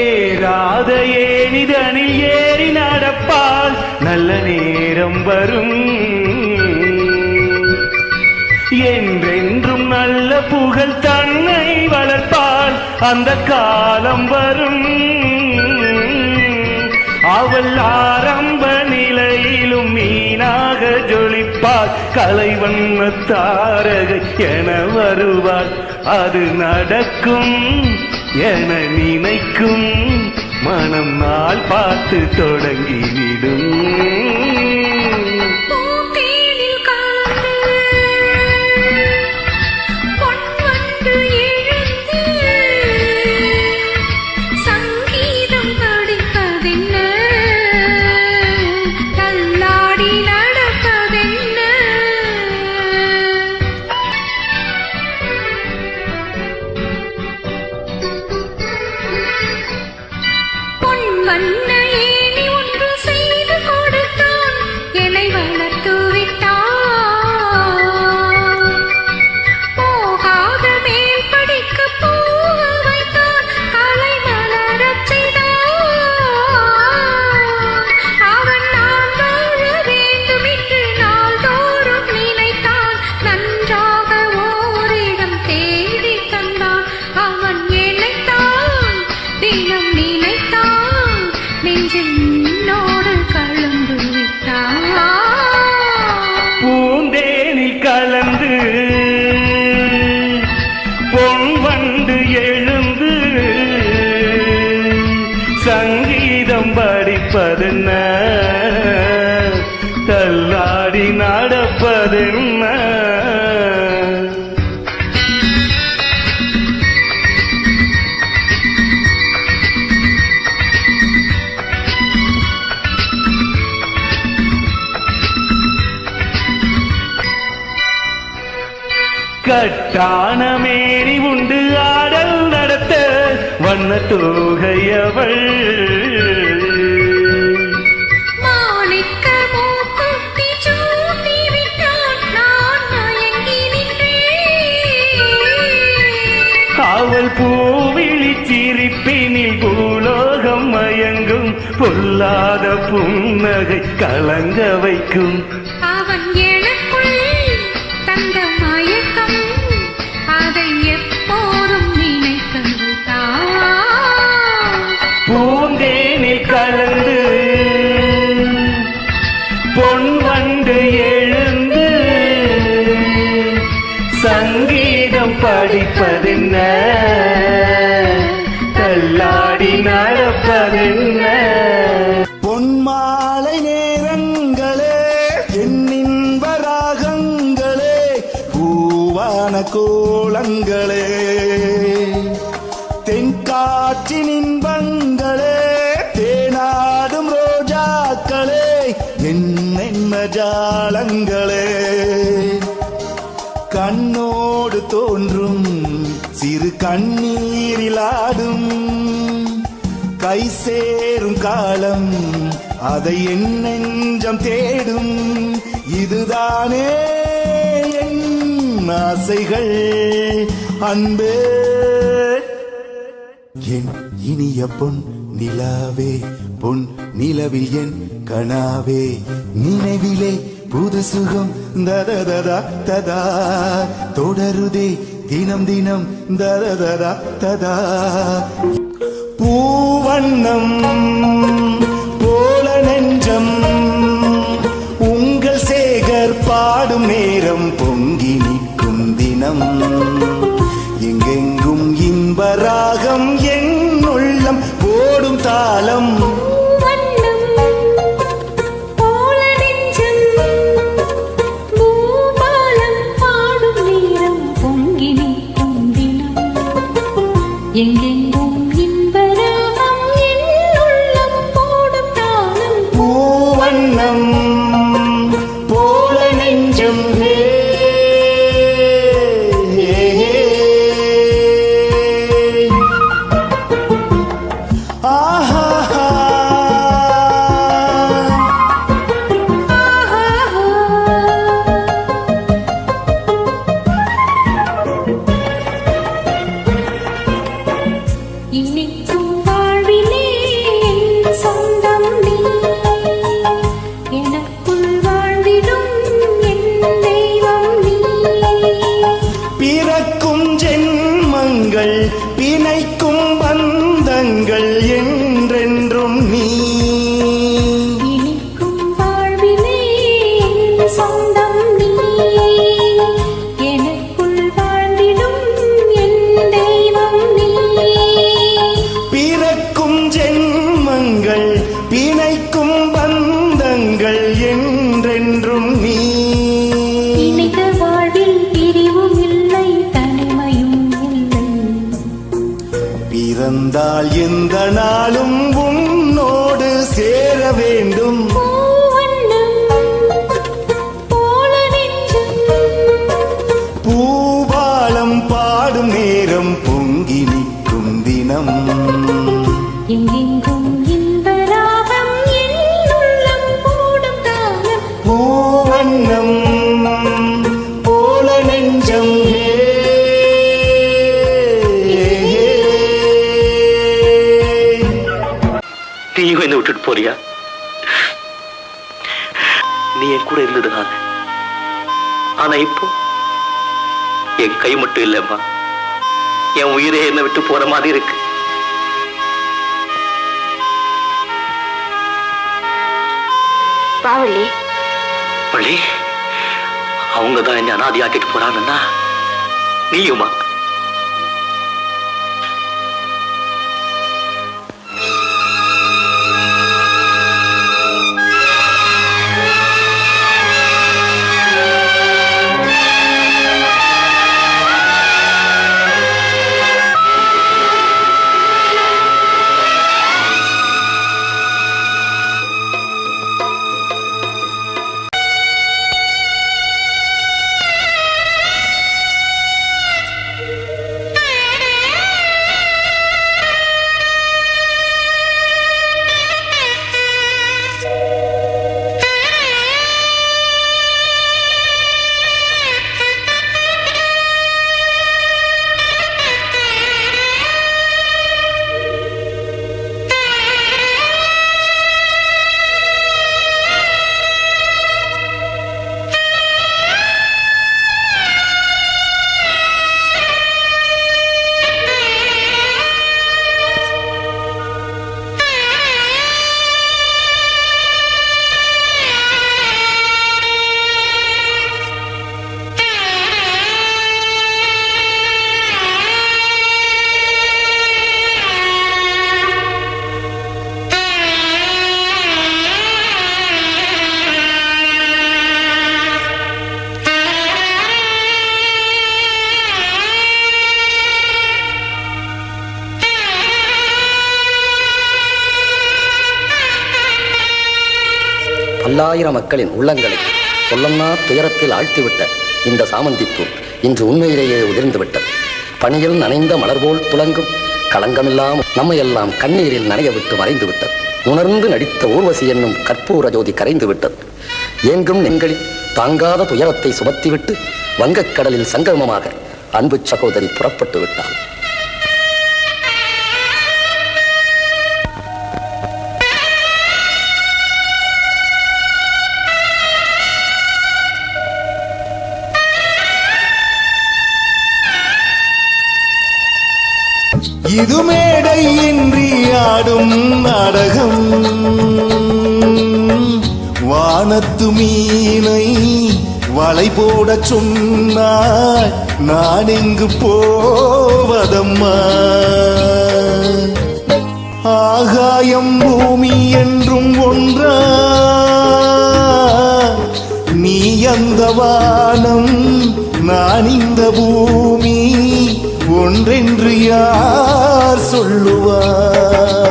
ஏறாத ஏனிதனில் ஏறி நடப்பால் நல்ல நேரம் வரும். என்றென்றும் நல்ல புகழ் தன்னை வளர்ப்பால் அந்த காலம் வரும். அவள் ஆரம்ப நிலையிலும் மீனாக ஜொலிப்பாள். கலைவண்ண தாரகை என வருவாள். அது நடக்கும் என நினைக்கும் மனம் நாள் பார்த்து தொடங்கிவிடும். பூந்தேனில் கலந்து பொன் வண்டு எழுந்து சங்கீதம் படிப்பதென்ன, தள்ளாடி நடப்பதென்ன. கட்டான மேரி உண்டு ஆடல் நடத்த வண்ண தோகையவள். அவள் பூவிழி சிரிப்பினில் பூலோகம் மயங்கும். பொல்லாத புன்னகை கலங்க வைக்கும். பூந்தேனில் கலந்து பொன் வண்டு எழுந்து சங்கீதம் படிப்பதென்ன, தள்ளாடி நடப்பதென்ன. பொன்மாலை நேரங்களே என்னின்ப ராகங்களே பூவான கோலங்களே தென்காற்றின் இன்பங்களே தேனாடும் ரோஜாக்களே என்னென்ன ஜாலங்களே. கண்ணோடு தோன்றும் சிறு கண்ணீரிலாடும் கை சேரும் காலம் அதை என் நெஞ்சம் தேடும். இதுதானே என் ஆசைகள் அன்பே. என் இனிய பொன் நிலாவே பொன் நிலவில் என் கனாவே நினைவிலே புது சுகம் ததததா ததா தொடருதே தினம் தினம் ததததா ததா. பூவண்ணம் போல நெஞ்சம் உங்கள் சேகர் பாடும் நேரம் பொங்கி நிற்கும் தினம். எங்கெங்கும் இன்பராகம் என் உள்ளம் போடும் தாளம். எங்கெங்கும் இன்பராகம் என் உள்ளம் போடும் தாளம். பூவண்ணம் போல நெஞ்சம் ஜென்மங்கள் பிணைக்கும் பந்தங்கள் என்றென்றும் நீ இனிக்கும் வாழ்விலே என் சொந்தம் நீ எனக்குள் வாழ்ந்திடும் என் தெய்வம் நீ பிறக்கும் ஜென்மங்கள் பிணைக்கும் பந்தங்கள் என்றென்றும் நீ இனித வாழ்வில் பிரிவும் இல்லை தனிமையும் இல்லை பிறந்தால் எந்த நாளும் உன்னோடு சேர வேண்டும் பூவண்ணம் போல நெஞ்சம் பூபாலம் பாடும் நேரம் பொங்கி நிற்கும் தினம் எங்கெங்கும் இன்ப ராகம் என் உள்ளம் போடும் தாளம் பூவண்ணம் போல நெஞ்சம் நீயும் என்ன விட்டுட்டு போறியா? நீ என் கூட இருந்ததுனால. ஆனா இப்போ என் கை மட்டும் இல்லம்மா, என் உயிரே என்ன விட்டு போற மாதிரி இருக்கு. பாவலி பள்ளி அவங்கதான் என்ன அனாதியாக்கிட்டு போறாங்கன்னா நீயுமா? பல்லாயிரம் மக்களின் உள்ளங்களை சொல்லன்னா துயரத்தில் ஆழ்த்திவிட்ட இந்த சாமந்திப்பூ இன்று உண்மையிலேயே உதிர்ந்துவிட்டது. பனியில் நனைந்த மலர் போல் துலங்கும் களங்கமில்லாம் நம்மையெல்லாம் கண்ணீரில் நனைய விட்டு மறைந்து விட்டது. உணர்ந்து நடித்த ஊர்வசி என்னும் கற்பூர ஜோதி கரைந்து விட்டது. ஏங்கும் நெண்களில் தாங்காத துயரத்தை சுமத்திவிட்டு வங்கக்கடலில் சங்கமமாக அன்பு சகோதரி புறப்பட்டு விட்டாள். இது மேடை இன்றி ஆடும் நாடகம். வானத்து மீனை வலை போட சொன்னாய், நான் எங்கு போவதம்மா? ஆகாயம் பூமி என்றும் ஒன்றா, நீ அந்த வானம் நான் இந்த பூமி ஒன்றென்று யார் சொல்லுவார்?